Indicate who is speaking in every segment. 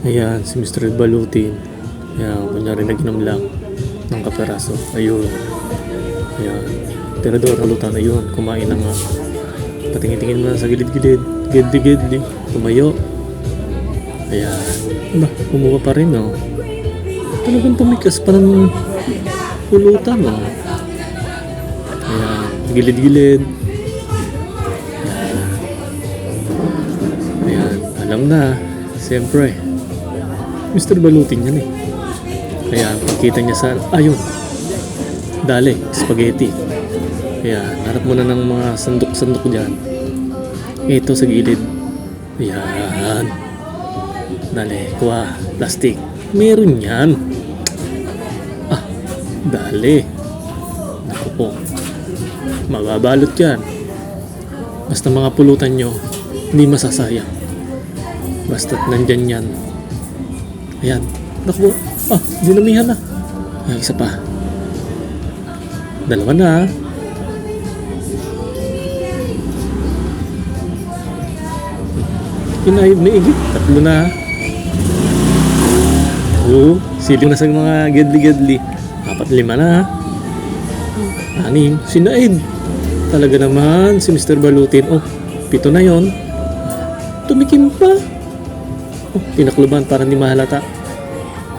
Speaker 1: Ayan, si Mr. Balutin. Ayan, kunyari nag-inom lang ng kaperaso. Ayun. Ayan. Tirador, halutan. Ayun, kumain na nga. Patingin-tingin mo na sa gilid-gilid. Gilid-gilid. Tumayo. Ayan. Ba, kumuha pa rin, no? Talagang tumikas pa ng pulutan, no? Ayan. Gilid-gilid. Ayan. Ayan. Alam na. Siyempre. Mr. Balutin yan eh. Ayan. Pagkita niya sa... Ayun. Dali. Spaghetti. Ayan. Harap mo na ng mga sandok-sandok dyan. Ito sa gilid. Ayan. Dali. Kuha. Plastic. Meron yan. Ah. Dali. Naku po. Mababalot yan. Basta mga pulutan nyo, hindi masasayang. Basta't nandyan yan. Ayan. Naku po. Ah, dinamihan na. Ay, isa pa. Dalawa na. Kinahid na igit. Tatlo na. Oo. Siling na sa mga gedli-gedli. 4-5 na. 6. Sinaid. Talaga naman si Mr. Balutin. Oh, 7 na yon. Tumikim pa. Oh, tinakluban para hindi mahalata.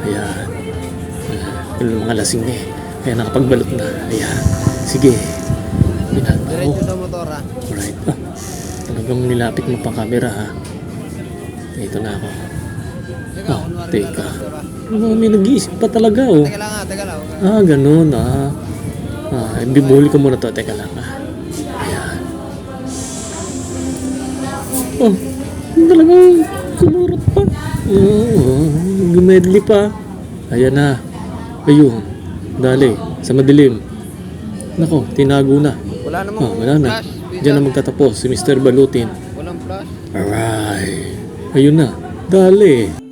Speaker 1: Ayan. Yung mga lasing na eh. Kaya nakapagbalot na. Ayan. Sige. Pinata.
Speaker 2: Diretso sa motor ha.
Speaker 1: Alright. Ah, talagang nilapit mo pa camera ha. Ito na ako. Oh, teka. May nag-iisip pa talaga oh.
Speaker 2: Teka lang ha, teka lang.
Speaker 1: Ah, ganun ah. Ah, bibuli ko muna to. Teka lang ah. Ayan. Oh, talagang kumurot pa. Gumedli pa. Ayan na. Ayun. Dali. Sa madilim. Nako, tinago na.
Speaker 2: Wala namang
Speaker 1: Oh, wala na.
Speaker 2: flash.
Speaker 1: Diyan na magtatapos si Mr. Balutin.
Speaker 2: Walang flash.
Speaker 1: Alright. Ayun na. Dali.